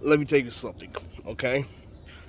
let me tell you something, okay?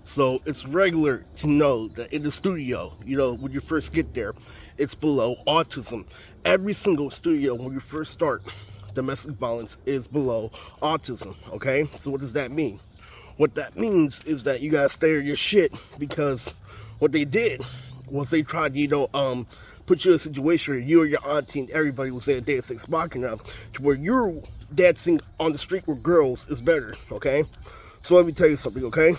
So it's regular to know that in the studio, when you first get there, it's below autism. Every single studio, when you first start, domestic violence is below autism, okay? So what does that mean? What that means is that you gotta stay on your shit because what they did was they tried to, put you in a situation where you or your auntie and everybody was there dancing Machina to where you're dancing on the street with girls is better, okay? So let me tell you something, okay?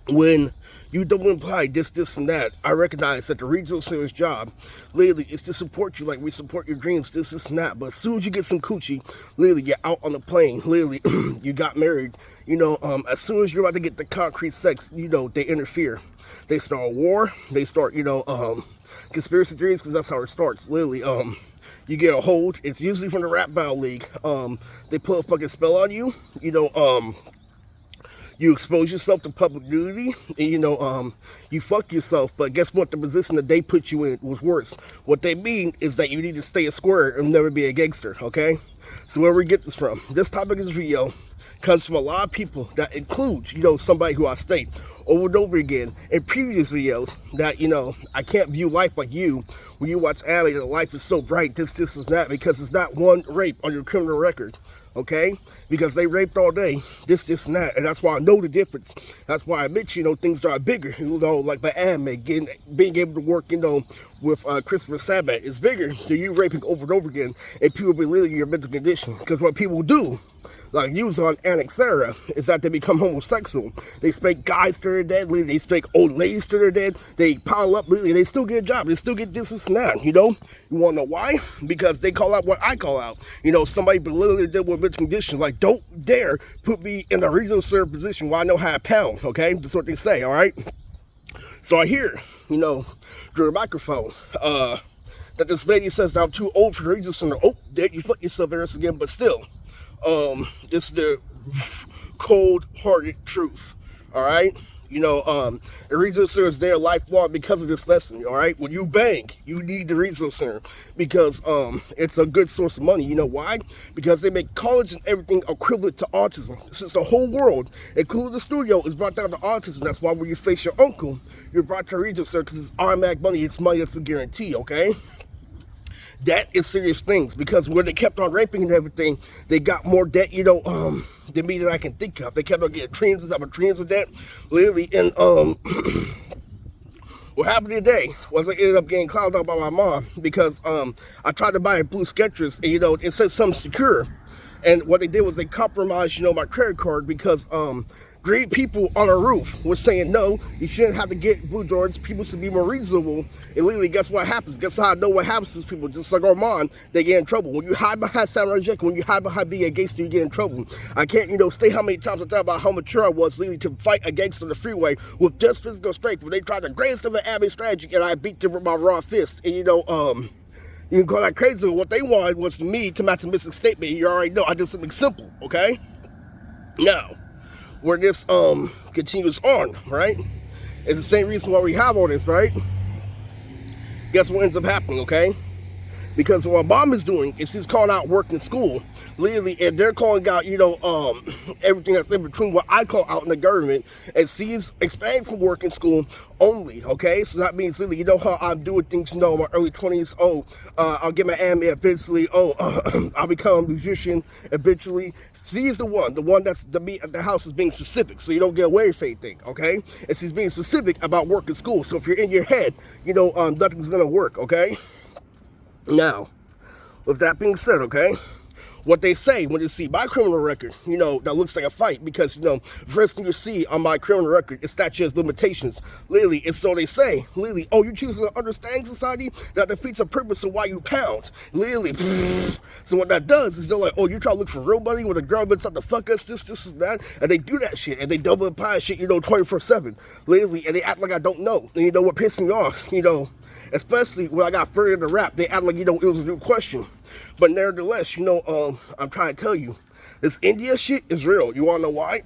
When you double imply this, and that, I recognize that the regional center's job, literally, is to support you like we support your dreams, this, and that. But as soon as you get some coochie, literally, you're out on the plane, literally, you got married, as soon as you're about to get the concrete sex, they interfere. They start a war, they start, conspiracy theories, because that's how it starts, literally, you get a hold, it's usually from the rap battle league, they put a fucking spell on you, you expose yourself to public nudity, and you fuck yourself. But guess what? The position that they put you in was worse. What they mean is that you need to stay a square and never be a gangster. Okay? So where we get this from? This topic of this video comes from a lot of people that includes, somebody who I state over and over again in previous videos that, I can't view life like you when you watch anime that life is so bright, this, and that, because it's not one rape on your criminal record. Okay? Because they raped all day, this, and that, and that's why I know the difference. That's why I admit, things are bigger, like by anime, being able to work, with Christopher Sabat is bigger than you raping over and over again, and people believing your mental condition. Because what people do, like Yuzan and Xera, is that they become homosexual. They spank guys to their dead, they spank old ladies to their dead, they pile up, they still get a job, they still get this and that, You wanna know why? Because they call out what I call out. Somebody literally did with mental condition, like, don't dare put me in a regional serve position where I know how to pound, okay? That's what they say, alright? So I hear, through a microphone, that this lady says that I'm too old for the regional center. Oh, there you fuck yourself, Eris, again, but still, this is the cold-hearted truth, alright? The regional center is there lifelong because of this lesson, alright? When you bang, you need the regional center because it's a good source of money. You know why? Because they make college and everything equivalent to autism. Since the whole world, including the studio, is brought down to autism, that's why when you face your uncle, you're brought to the regional center because it's automatic money. It's money that's a guarantee, okay? That is serious things because when they kept on raping and everything, they got more debt, than me that I can think of. They kept on getting trains with that, literally, and what happened today was I ended up getting clowned out by my mom because I tried to buy a blue Skechers and it said something secure. And what they did was they compromised, my credit card because great people on a roof were saying, no, you shouldn't have to get blue Jordans. People should be more reasonable. And literally, guess what happens? Guess how I know what happens to these people? Just like Armand, they get in trouble. When you hide behind Samurai Jack, when you hide behind being a gangster, you get in trouble. I can't, state how many times I thought about how mature I was literally to fight a gangster on the freeway with just physical strength when they tried the greatest of an anime strategy and I beat them with my raw fist. And, you can call that crazy, but what they wanted was me to match a missing statement. You already know I did something simple, okay? Now, where this continues on, right? It's the same reason why we have all this, right? Guess what ends up happening, okay? Because what mom is doing is she's calling out work in school, literally, and they're calling out, everything that's in between what I call out in the government, and she's expanding from work in school only, okay? So that means, literally, how I'm doing things, in my early 20s, I'll get my anime eventually, I'll become a musician eventually. She's the one that's the meat at the house is being specific, so you don't get away with anything, okay? And she's being specific about work in school, so if you're in your head, nothing's gonna work, okay? Now, with that being said, okay, what they say when they see my criminal record, that looks like a fight because, first thing you see on my criminal record is statute of limitations. Literally, and so they say, literally, oh, you choose an understanding society? That defeats the purpose of why you pound. Literally, so what that does is they're like, oh, you try to look for real money when the government's not to fuck us, this, and that, and they do that shit, and they double and pie shit, 24/7. Literally, and they act like I don't know. And what pissed me off, especially when I got further into rap, they act like, it was a new question. But nevertheless, I'm trying to tell you, this India shit is real. You wanna know why?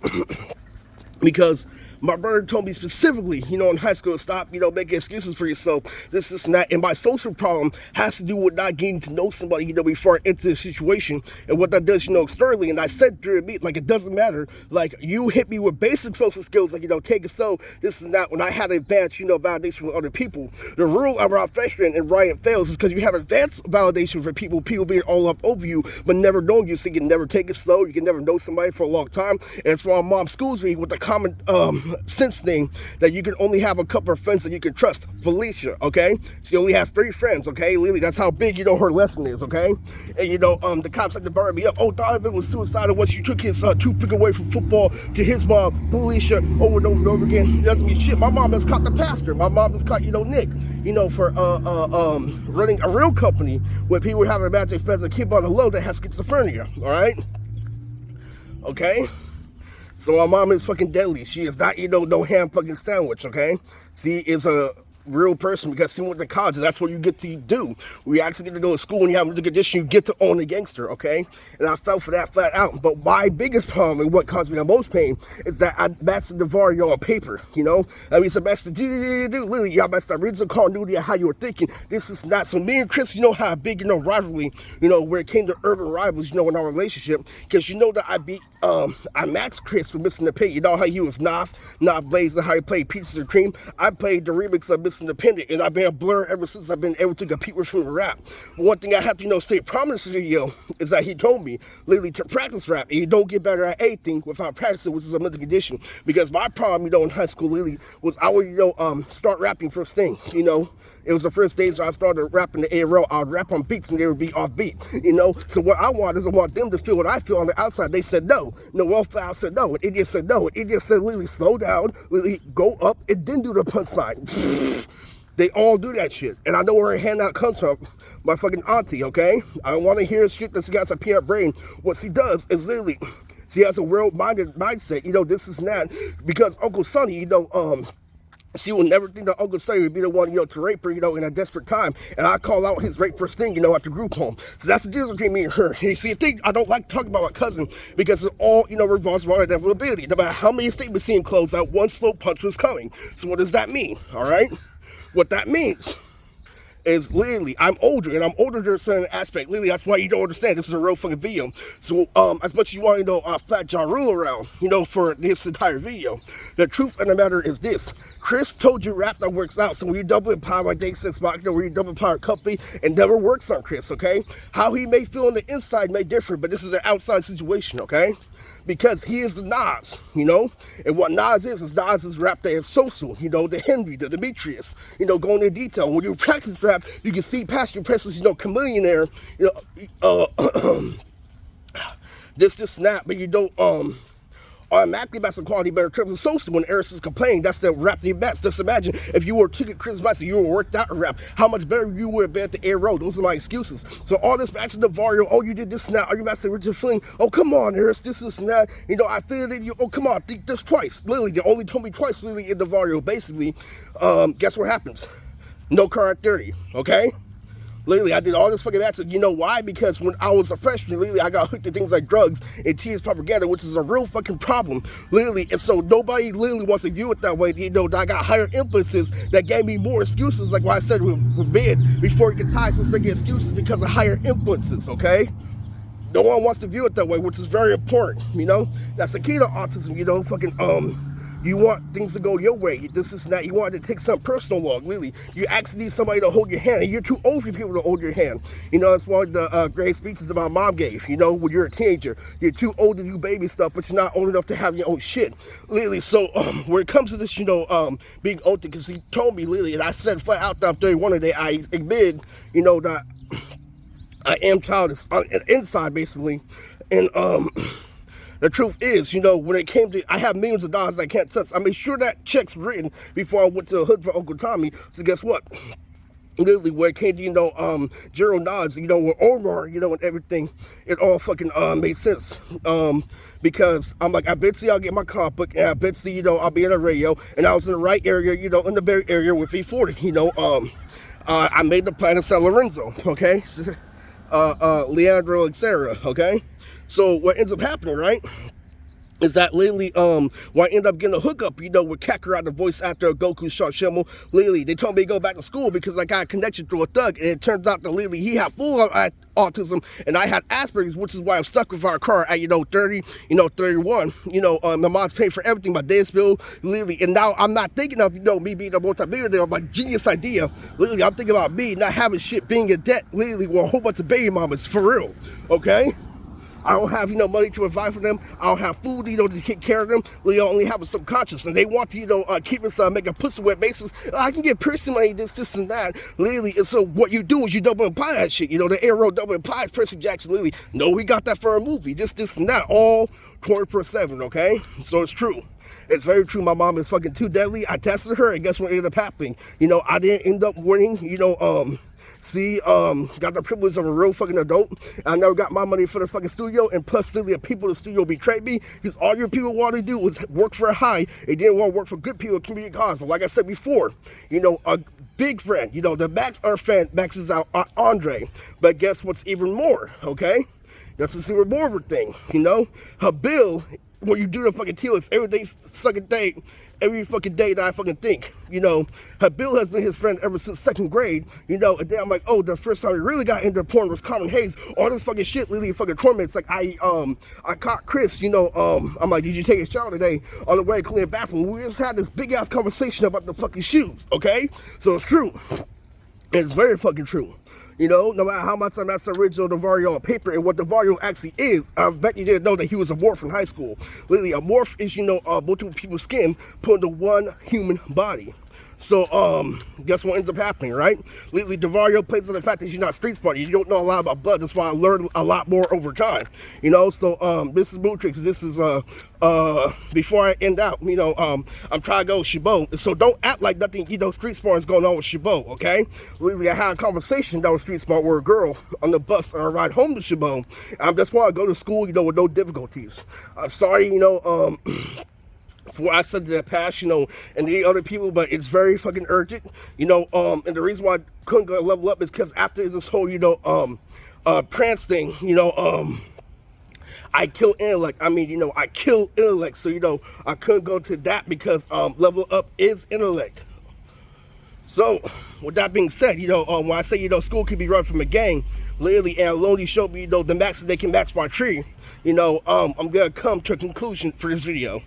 Because My brother told me specifically, in high school, stop, making excuses for yourself, this and that. And my social problem has to do with not getting to know somebody, before I enter the situation, and what that does, externally. And I said during the meet, like, it doesn't matter. Like, you hit me with basic social skills, like, take a so, this and that. When I had advanced, validation from other people, the rule around freshman and Ryan fails is because you have advanced validation for people being all up over you, but never knowing you, so you can never take it slow, you can never know somebody for a long time. And it's why my mom schools me with the common sense thing that you can only have a couple of friends that you can trust. Felicia, okay? She only has 3 friends, okay? Lily, that's how big, her lesson is, okay? And, the cops had to bury me up. Oh, Donovan was suicidal once you took his toothpick away from football to his mom, Felicia, over and over and over again. It doesn't mean shit. My mom has caught the pastor. My mom has caught, Nick, for running a real company where people having a magic fence and keep on the low that has schizophrenia, all right? Okay? So my mom is fucking deadly. She is not, no ham fucking sandwich, okay? She is a real person because she went to college, and that's what you get to do. We actually get to go to school and you have a condition, you get to own a gangster, okay? And I fell for that flat out. But my biggest problem and what caused me the most pain is that I mastered the Vario on paper, I mean, it's the best to do. Literally, y'all mastered the original continuity of how you were thinking. This is not. So me and Chris, how big, rivalry, where it came to urban rivals, in our relationship, because that I beat I matched Chris for Missing the Pit. You know how he was not blazing, how he played Peaches and Cream. I played the remix of Missing the Pendant, and I've been a blur ever since I've been able to compete with him in rap. But one thing I have to, state prominently, is that he told me, literally, to practice rap, and you don't get better at anything without practicing, which is a mental condition. Because my problem, in high school, literally, was I would, start rapping first thing, It was the first days I started rapping the ARL. I would rap on beats, and they would be off beat, So what I want is I want them to feel what I feel on the outside. They said no. Noel Flower said no. And Idiot said no. And Idiot said, literally, slow down, literally, go up, and then do the punchline. They all do that shit. And I know where her handout comes from. My fucking auntie, okay? I don't want to hear shit that she got a peanut brain. What she does is literally, she has a world-minded mindset, this is not. Because Uncle Sonny, she will never think that Uncle Sonny would be the one, to rape her, in a desperate time. And I call out his rape first thing, at the group home. So that's the difference between me and her. And you see, I think I don't like talking about my cousin because it's all, revolves around inevitability. No matter how many statements seem closed out, one slow punch was coming. So what does that mean? All right? What that means is literally, I'm older, and I'm older to a certain aspect. Literally, that's why you don't understand. This is a real fucking video. So, as much as you want to, flat Ja Rule around, for this entire video, the truth of the matter is this. Chris told you rap that works out. So when you double empower my day since Mach, where you double empower company, it never works on Chris, okay? How he may feel on the inside may differ, but this is an outside situation, okay? Because he is the Nas, And what Nas is rap that is social, the Henry, the Demetrius, going into detail. When you practice rap, you can see past your presence, chameleonaire, this and that, but you don't, automatically about some quality better terms of social. When Eris is complaining, that's the rap the best. Just imagine if you were to Chris Bison, you were worked out in rap, how much better you would have been at the air road. Those are my excuses. So all this back to the Vario, oh, you did this and that, are you about to say Richard Feeling? Oh, come on, Eris, this and that. I feel that you, oh, come on, think this twice. Literally, they only told me twice, literally, in the Vario. Basically, guess what happens? No car at 30, okay? Literally, I did all this fucking acting. You know why? Because when I was a freshman, literally, I got hooked to things like drugs and TS propaganda, which is a real fucking problem. Literally, and so nobody literally wants to view it that way. That I got higher influences that gave me more excuses, like what I said with Ben, before it gets high, so making excuses because of higher influences, okay? No one wants to view it that way, which is very important, That's the key to autism, you want things to go your way. This is not, you want to take some personal log, really. You actually need somebody to hold your hand, and you're too old for people to hold your hand. That's one of the great speeches that my mom gave, when you're a teenager. You're too old to do baby stuff, but you're not old enough to have your own shit. Literally, so when it comes to this, being old, because he told me, literally, and I said flat out that I'm 31 today, I admit, that I am childish inside, basically. And, the truth is, when it came to, I have millions of dollars I can't touch. I made sure that check's written before I went to the hood for Uncle Tommy. So guess what? Literally, where it came to, Gerald Nods, with Omar, and everything, it all fucking, made sense. Because I'm like, I bet you I'll get my comic book, and I bet you, I'll be in the radio, and I was in the right area, in the very area with V40, I made the plan of San Lorenzo, okay? Leandro, etc., okay? So what ends up happening, right, is that lately, when I end up getting a hookup, with Kakarot, the voice actor of Goku Shark Shimmer, lately, they told me to go back to school because I got a connection through a thug, and it turns out that lately he had full autism, and I had Asperger's, which is why I'm stuck with our car at, 30, 31. My mom's paying for everything, my dad's bill, lately, and now I'm not thinking of, me being a multi-millionaire, my genius idea. Lately, I'm thinking about me not having shit, being in debt, lately, with a whole bunch of baby mamas, for real, okay? I don't have, money to provide for them. I don't have food, to take care of them. They only have a subconscious, and they want to, keep us, make a pussy wet basis. I can get person money, this, and that. Literally, and so what you do is you double imply that shit. The arrow double implies Percy Jackson. Literally, no, we got that for a movie. This, and that, all 24/7. Okay, so it's true. It's very true. My mom is fucking too deadly. I tested her, and guess what ended up happening? I didn't end up winning. Got the privilege of a real fucking adult. I never got my money for the fucking studio, and plus, the people in the studio betrayed me because all your people wanted to do was work for a high. They didn't want to work for good people, community cause. But like I said before, a big friend, the Max our friend maxes out Andre. But guess what's even more, okay? That's what's even more of a thing, Habil, when you do the fucking T-list every fucking day that I fucking think, Habil has been his friend ever since second grade, and then I'm like, oh, the first time we really got into porn was Carmen Hayes, all this fucking shit, literally fucking torments, like I caught Chris, I'm like, did you take a shower today? On the way to clean the bathroom, we just had this big ass conversation about the fucking shoes, okay? So it's true. It's very fucking true. No matter how much that's the original DeVario on paper and what DeVario actually is, I bet you didn't know that he was a morph in high school. Literally, a morph is, multiple people's skin put into one human body. So, guess what ends up happening, right? Lately, DeVario plays on the fact that you're not street smart. You don't know a lot about blood. That's why I learned a lot more over time, So, this is Mootrix. This is, before I end out, I'm trying to go Shibo. So don't act like nothing, street smart is going on with Shibo, okay? Lately, I had a conversation that was street smart with a girl on the bus on a ride home to Shibo. I just want to go to school, with no difficulties. I'm sorry, for what I said to the past, and the other people, but it's very fucking urgent, and the reason why I couldn't go level up is because after this whole, Prance thing, I kill intellect. I kill intellect, so, I couldn't go to that because, level up is intellect. So, with that being said, when I say, school can be run from a gang, literally, and Lonely showed me, the max that they can match my tree, I'm gonna come to a conclusion for this video.